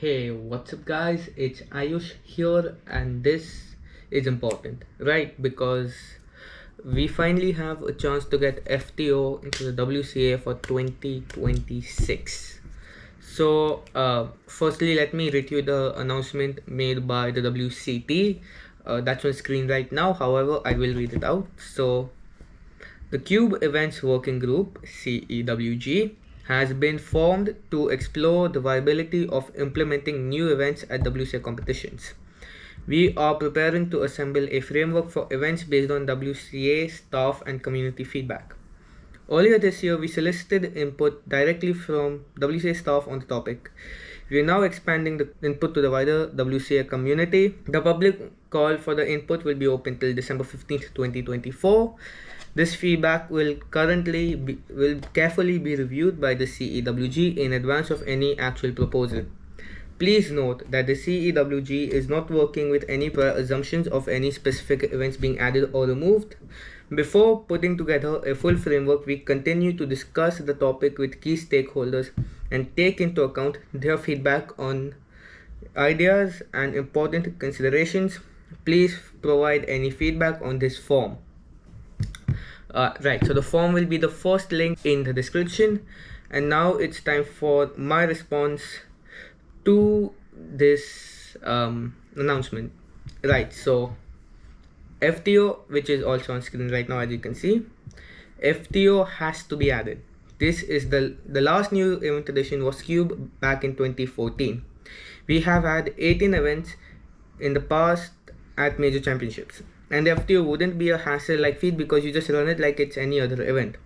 Hey, what's up guys? It's Ayush here and this is important, right? Because we finally have a chance to get FTO into the WCA for 2026. Firstly, let me read you the announcement made by the WCT. That's on screen right now. However, I will read it out. The Cube Events Working Group, CEWG, has been formed to explore the viability of implementing new events at WCA competitions. We are preparing to assemble a framework for events based on WCA staff and community feedback. Earlier this year, we solicited input directly from WCA staff on the topic. We are now expanding the input to the wider WCA community. The public call for the input will be open till December 15th, 2024. This feedback will carefully be reviewed by the CEWG in advance of any actual proposal. Please note that the CEWG is not working with any prior assumptions of any specific events being added or removed. Before putting together a full framework, we continue to discuss the topic with key stakeholders and take into account their feedback on ideas and important considerations. Please provide any feedback on this form. So the form will be the first link in the description, and now it's time for my response to this announcement. So FTO, which is also on screen right now, as you can see, FTO has to be added. This is the last new event edition was Cube back in 2014. We have had 18 events in the past at major championships, and the FTO wouldn't be a hassle like feed because you just run it like it's any other event.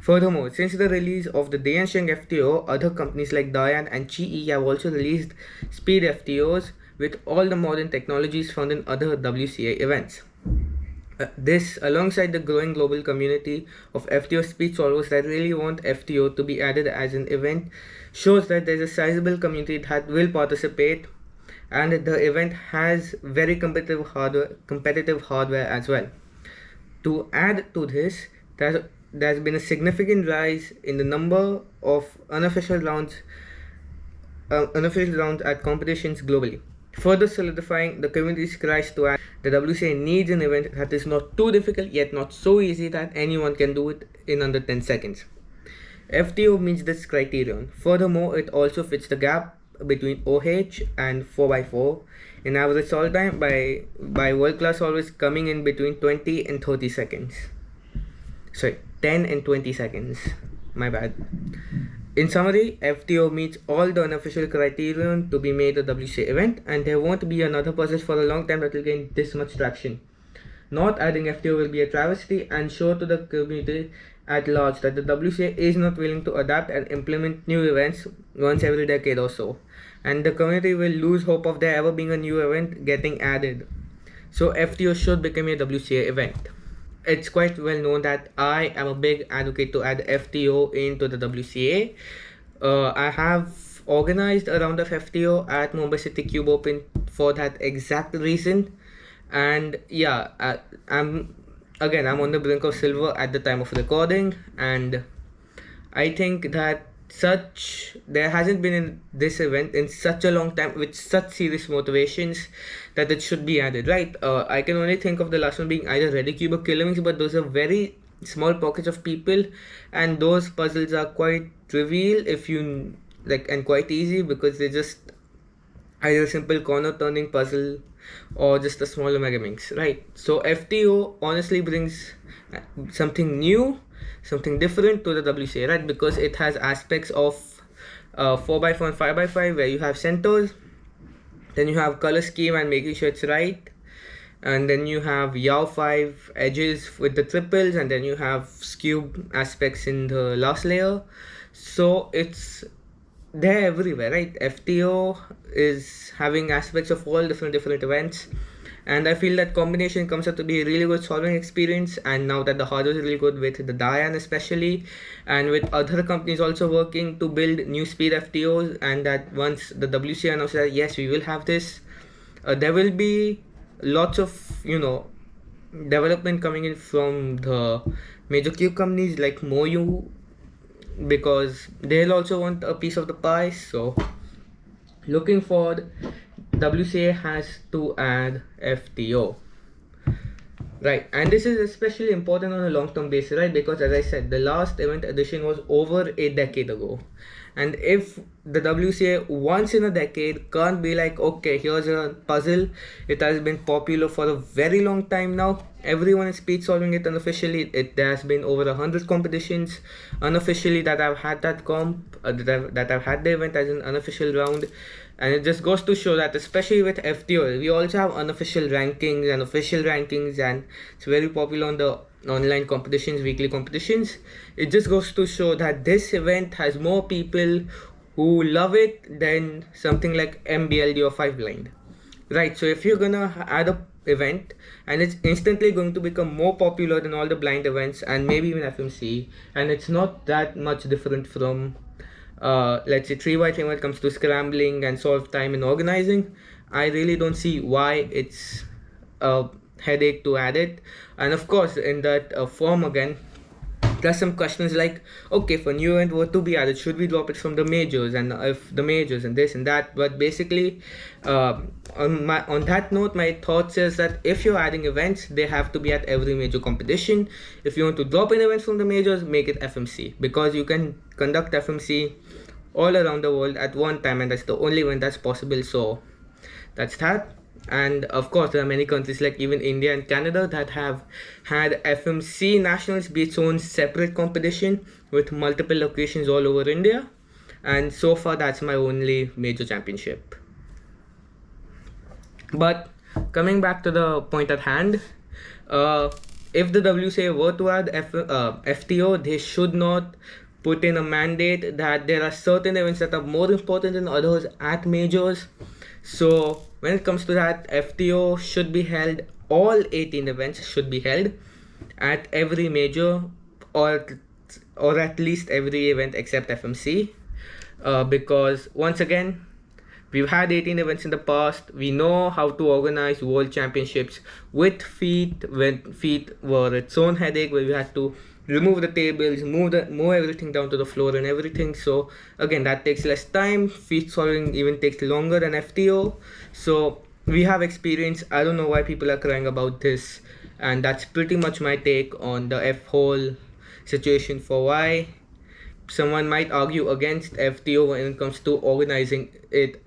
Furthermore, since the release of the Dayansheng FTO, other companies like Dayan and Chi have also released speed FTOs with all the modern technologies found in other WCA events. This, alongside the growing global community of FTO speed solvers that really want FTO to be added as an event, shows that there's a sizable community that will participate, and the event has very competitive hardware as well. To add to this, there's been a significant rise in the number of unofficial rounds at competitions globally, further solidifying the community's cries to add. The WCA needs an event that is not too difficult yet not so easy that anyone can do it in under 10 seconds. FTO meets this criterion. Furthermore, it also fits the gap between OH and 4x4 in average solve time by world-class solvers coming in between 20 and 30 seconds. 10 and 20 seconds. My bad. In summary, FTO meets all the unofficial criterion to be made a WCA event, and there won't be another process for a long time that will gain this much traction. Not adding FTO will be a travesty and show to the community at large that the WCA is not willing to adapt and implement new events once every decade or so, and the community will lose hope of there ever being a new event getting added. So FTO should become a WCA event. It's quite well known that I am a big advocate to add FTO into the WCA. I have organized a round of FTO at Mumbai City Cube Open for that exact reason, and yeah, I'm on the brink of silver at the time of recording, and I think that there hasn't been in this event in such a long time with such serious motivations that it should be added, right? I can only think of the last one being either Ready Cube or Killer Wings, but those are very small pockets of people, and those puzzles are quite trivial if you like, and quite easy because they're just either a simple corner turning puzzle or just a smaller mega mix, right? So FTO honestly brings something new, something different to the WCA, right? Because it has aspects of 4x4 and 5x5 where you have centers, then you have color scheme and making sure it's right, and then you have yaw 5 edges with the triples, and then you have skew aspects in the last layer. So it's there everywhere, right? FTO is having aspects of all different events, and I feel that combination comes out to be a really good solving experience. And now that the hardware is really good with the Dayan especially, and with other companies also working to build new speed FTOs, and that once the WCA announces that yes, we will have this, there will be lots of development coming in from the major cube companies like Moyu, because they'll also want a piece of the pie. So Looking forward, WCA has to add FTO. Right, and this is especially important on a long-term basis, right? Because as I said, the last event edition was over a decade ago. And if the WCA once in a decade can't be like, okay, here's a puzzle, it has been popular for a very long time now. Everyone is speed solving it unofficially. There has been over 100 competitions unofficially that I've had that I've had the event as an unofficial round. And it just goes to show that, especially with FTO, we also have unofficial rankings and official rankings, and it's very popular on the online competitions, weekly competitions. It just goes to show that this event has more people who love it than something like MBLD or 5 blind. Right, so if you're gonna add a event and it's instantly going to become more popular than all the blind events and maybe even FMC, and it's not that much different from let's say 3x3 when it comes to scrambling and solve time and organizing, I really don't see why it's a headache to add it. And of course, in that form again, there's some questions like, okay, if a new event were to be added, should we drop it from the majors, and if the majors and this and that. But basically, on that note, my thoughts is that if you're adding events, they have to be at every major competition. If you want to drop an event from the majors, make it FMC, because you can conduct FMC all around the world at one time, and that's the only event that's possible. So that's that. And of course, there are many countries like even India and Canada that have had FMC nationals be its own separate competition with multiple locations all over India. And so far, that's my only major championship. But coming back to the point at hand, if the WCA were to add FTO, they should not put in a mandate that there are certain events that are more important than others at majors. So when it comes to that, FTO should be held, all 18 events should be held at every major, or at least every event except FMC, because once again, we've had 18 events in the past. We know how to organize world championships with feet, when feet were its own headache, where we had to remove the tables, move everything down to the floor and everything. So again, that takes less time. Feet solving even takes longer than FTO. So we have experience. I don't know why people are crying about this, and that's pretty much my take on the whole situation for why someone might argue against FTO when it comes to organizing it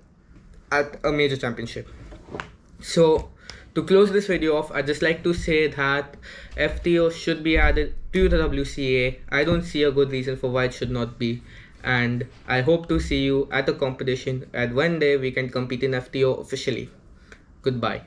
at a major championship. So to close this video off, I'd just like to say that FTO should be added to the WCA. I don't see a good reason for why it should not be. And I hope to see you at the competition, and one day we can compete in FTO officially. Goodbye.